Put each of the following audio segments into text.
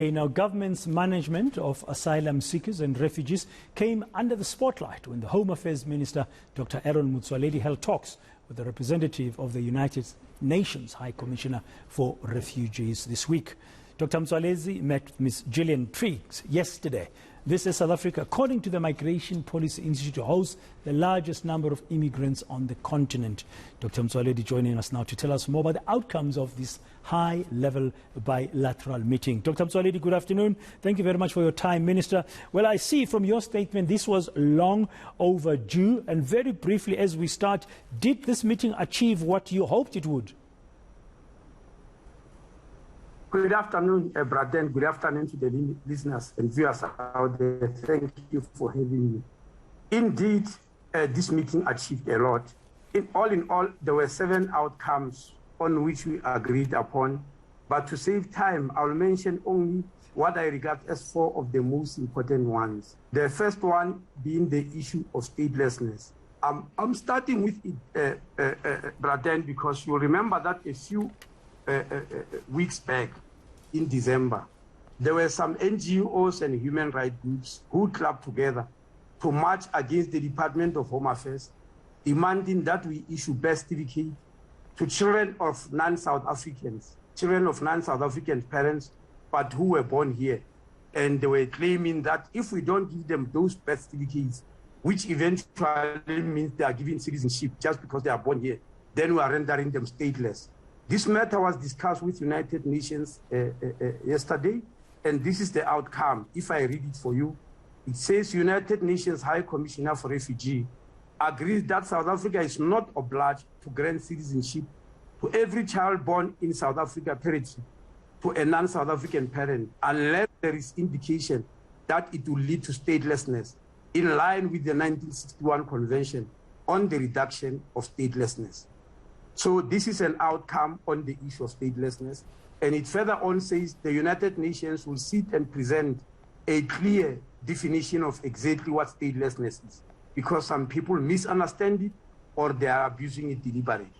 Now, government's management of asylum seekers and refugees came under the spotlight when the Home Affairs Minister, Dr. Motsoaledi, held talks with the representative of the United Nations High Commissioner for Refugees this week. Dr. Motsoaledi met Ms. Gillian Triggs yesterday. This is South Africa, according to the Migration Policy Institute, hosts the largest number of immigrants on the continent. Dr. Motsoaledi joining us now to tell us more about the outcomes of this high-level bilateral meeting. Dr. Motsoaledi, good afternoon. Thank you very much for your time, Minister. Well, I see from your statement this was long overdue. And very briefly, as we start, did this meeting achieve what you hoped it would? Good afternoon, Braden. Good afternoon to the listeners and viewers out there. Thank you for having me. Indeed, this meeting achieved a lot. In all, there were 7 outcomes on which we agreed upon. But to save time, I'll mention only what I regard as 4 of the most important ones. The first one being the issue of statelessness. I'm starting with it, Braden, because you'll remember that a few weeks back in December, there were some NGOs and human rights groups who clubbed together to march against the Department of Home Affairs, demanding that we issue birth certificate to children of non-South Africans, children of non-South African parents, but who were born here. And they were claiming that if we don't give them those birth certificates, which eventually means they are giving citizenship just because they are born here, then we are rendering them stateless. This matter was discussed with United Nations yesterday, and this is the outcome. If I read it for you, it says United Nations High Commissioner for Refugees agrees that South Africa is not obliged to grant citizenship to every child born in South Africa territory to a non-South African parent unless there is indication that it will lead to statelessness in line with the 1961 Convention on the Reduction of Statelessness. So this is an outcome on the issue of statelessness. And it further on says the United Nations will sit and present a clear definition of exactly what statelessness is, because some people misunderstand it or they are abusing it deliberately.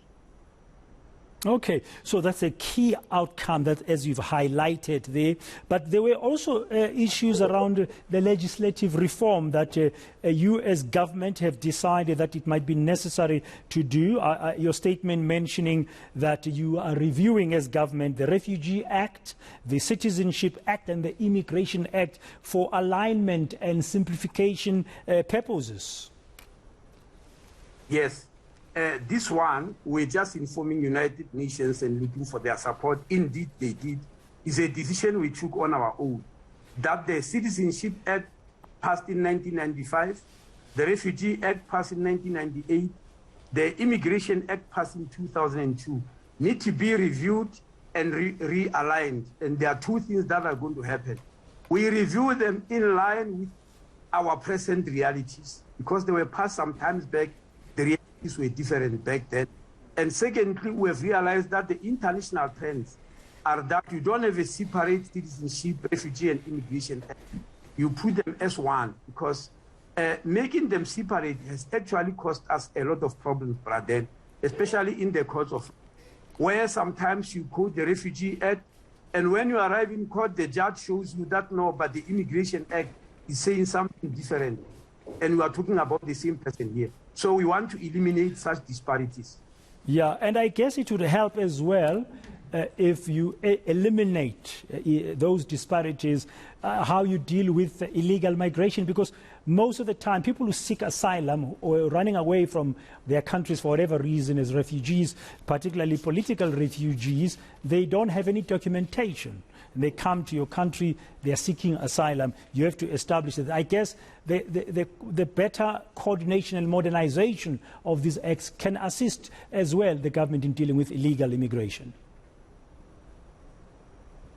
Okay, so that's a key outcome that, as you've highlighted there. But there were also issues around the legislative reform that a U.S. government have decided that it might be necessary to do. Your statement mentioning that you are reviewing as government the Refugee Act, the Citizenship Act and the Immigration Act for alignment and simplification purposes. Yes. This one, we're just informing United Nations and looking for their support. Indeed, they did. It's a decision we took on our own. That the Citizenship Act passed in 1995, the Refugee Act passed in 1998, the Immigration Act passed in 2002, need to be reviewed and realigned. And there are 2 things that are going to happen. We review them in line with our present realities, because they were passed some times back. The realities were different back then. And secondly, we have realized that the international trends are that you don't have a separate citizenship, refugee and immigration act. You put them as one, because making them separate has actually caused us a lot of problems, brother, especially in the courts of where sometimes you quote the Refugee Act, and when you arrive in court, the judge shows you that no, but the Immigration Act is saying something different. And we are talking about the same person here. So we want to eliminate such disparities. Yeah, and I guess it would help as well if you eliminate those disparities, how you deal with illegal migration, because most of the time people who seek asylum or running away from their countries for whatever reason as refugees, particularly political refugees, they don't have any documentation. And they come to your country, they are seeking asylum. You have to establish that. I guess the better coordination and modernization of these acts can assist as well the government in dealing with illegal immigration.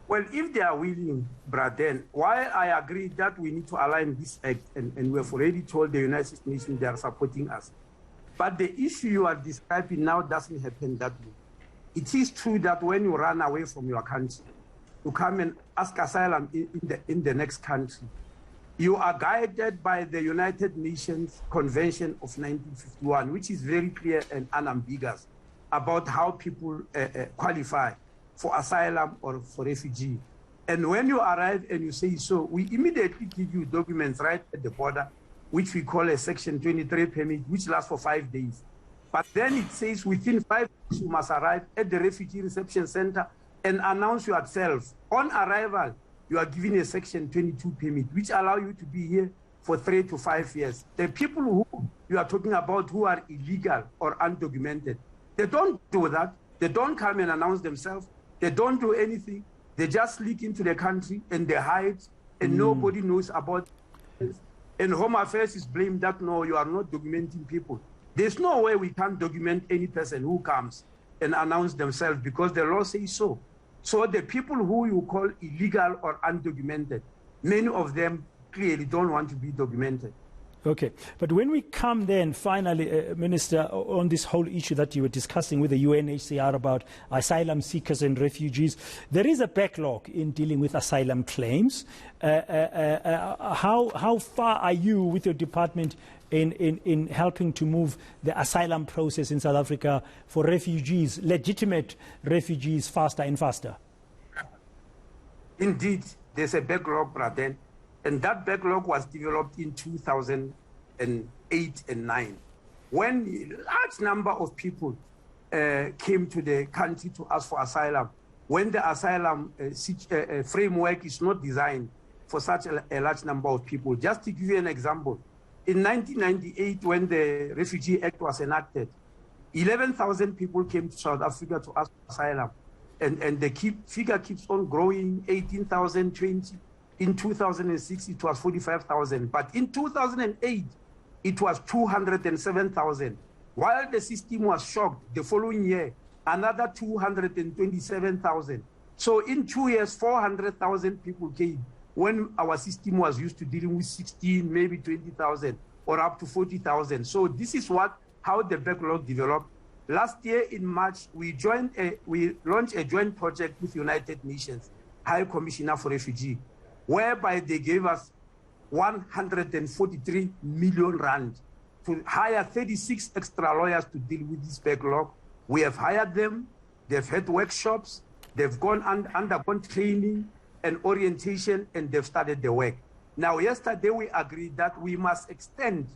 Well, if they are willing, Braden, while I agree that we need to align this act, and we have already told the United Nations they are supporting us, but the issue you are describing now doesn't happen that way. It is true that when you run away from your country, you come and ask asylum in the next country, you are guided by the United Nations Convention of 1951, which is very clear and unambiguous about how people qualify for asylum or for refugee. And when you arrive and you say so, we immediately give you documents right at the border, which we call a Section 23 permit, which lasts for 5 days. But then it says within 5 days you must arrive at the refugee reception center and announce yourself. On arrival, you are given a Section 22 permit, which allow you to be here for 3 to 5 years. The people who you are talking about who are illegal or undocumented, they don't do that. They don't come and announce themselves. They don't do anything. They just leak into the country and they hide, and nobody knows about it. And Home Affairs is blamed that, no, you are not documenting people. There's no way we can document any person who comes and announce themselves because the law says so. So the people who you call illegal or undocumented, many of them clearly don't want to be documented. Okay, but when we come then finally, Minister, on this whole issue that you were discussing with the UNHCR about asylum seekers and refugees, there is a backlog in dealing with asylum claims. How far are you with your department in helping to move the asylum process in South Africa for refugees, legitimate refugees, faster and faster? Indeed, there's a backlog, Braden. And that backlog was developed in 2008 and 9, when a large number of people came to the country to ask for asylum, when the asylum framework is not designed for such a large number of people. Just to give you an example, in 1998, when the Refugee Act was enacted, 11,000 people came to South Africa to ask for asylum. And the figure keeps on growing, 18,000, 20. In 2006, it was 45,000. But in 2008, it was 207,000. While the system was shocked, the following year, another 227,000. So in 2 years, 400,000 people came when our system was used to dealing with 16, maybe 20,000 or up to 40,000. So this is how the backlog developed. Last year in March, we launched a joint project with United Nations High Commissioner for Refugees, whereby they gave us 143 million rand to hire 36 extra lawyers to deal with this backlog. We have hired them, they've had workshops, they've undergone training and orientation, and they've started the work. Now, yesterday we agreed that we must extend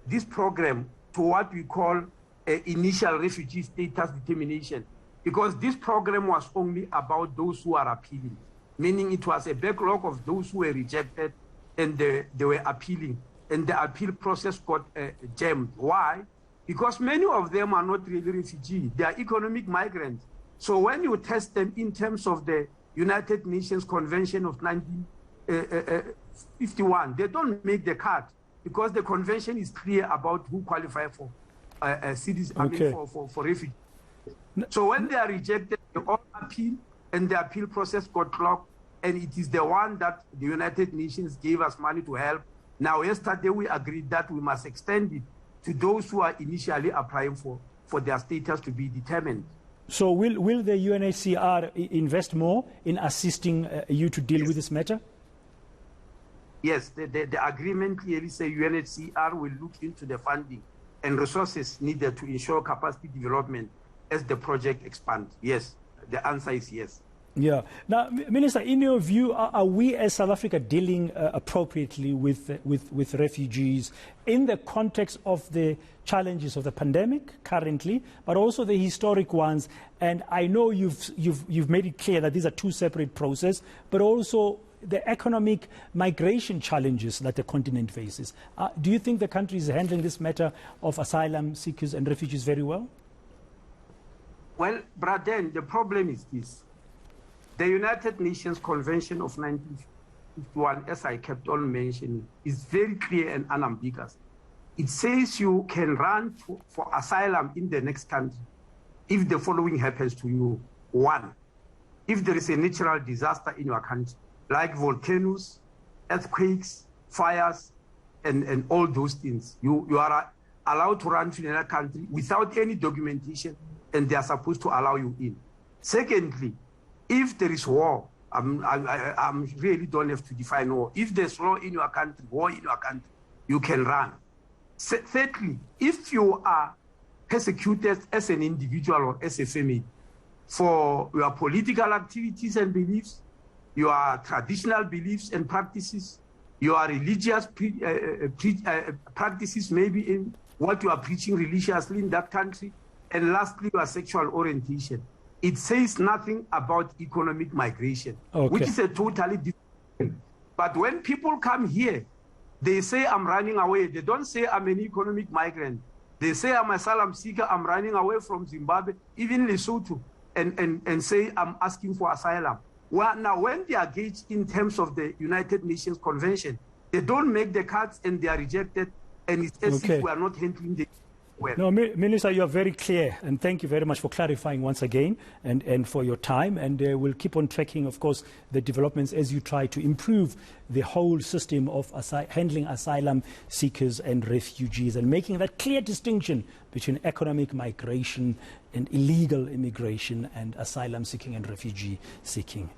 this program to what we call initial refugee status determination, because this program was only about those who are appealing, meaning it was a backlog of those who were rejected and they were appealing, and the appeal process got jammed. Why? Because many of them are not really refugees, they are economic migrants. So when you test them in terms of the United Nations Convention of 1951, they don't make the cut because the convention is clear about who qualify for cities, okay. For refugees. So when they are rejected, they all appeal, and the appeal process got clogged, and it is the one that the United Nations gave us money to help. Now, yesterday we agreed that we must extend it to those who are initially applying for their status to be determined. So will the UNHCR invest more in assisting you to deal with this matter? Yes, the agreement clearly says UNHCR will look into the funding and resources needed to ensure capacity development as the project expands. Yes, the answer is yes. Yeah. Now, Minister, in your view, are we as South Africa dealing appropriately with refugees in the context of the challenges of the pandemic currently, but also the historic ones? And I know you've made it clear that these are two separate processes, but also the economic migration challenges that the continent faces. Do you think the country is handling this matter of asylum seekers and refugees very well? Well, Braden, the problem is this. The United Nations Convention of 1951, as I kept on mentioning, is very clear and unambiguous. It says you can run for asylum in the next country if the following happens to you. 1, if there is a natural disaster in your country, like volcanoes, earthquakes, fires, and all those things. You are allowed to run to another country without any documentation, and they are supposed to allow you in. Secondly, if there is war, I really don't have to define war. If there's war in your country, you can run. Thirdly, if you are persecuted as an individual or as a family for your political activities and beliefs, your traditional beliefs and practices, your religious practices, maybe in what you are preaching religiously in that country, and lastly, your sexual orientation. It says nothing about economic migration, which is a totally different thing. But when people come here, they say, I'm running away. They don't say, I'm an economic migrant. They say, I'm an asylum seeker. I'm running away from Zimbabwe, even Lesotho, and say, I'm asking for asylum. Well, now, when they are gauged in terms of the United Nations Convention, they don't make the cuts and they are rejected, and it's as if we are not handling the well. No, Minister, you are very clear, and thank you very much for clarifying once again and for your time. And we'll keep on tracking, of course, the developments as you try to improve the whole system of handling asylum seekers and refugees and making that clear distinction between economic migration and illegal immigration and asylum seeking and refugee seeking.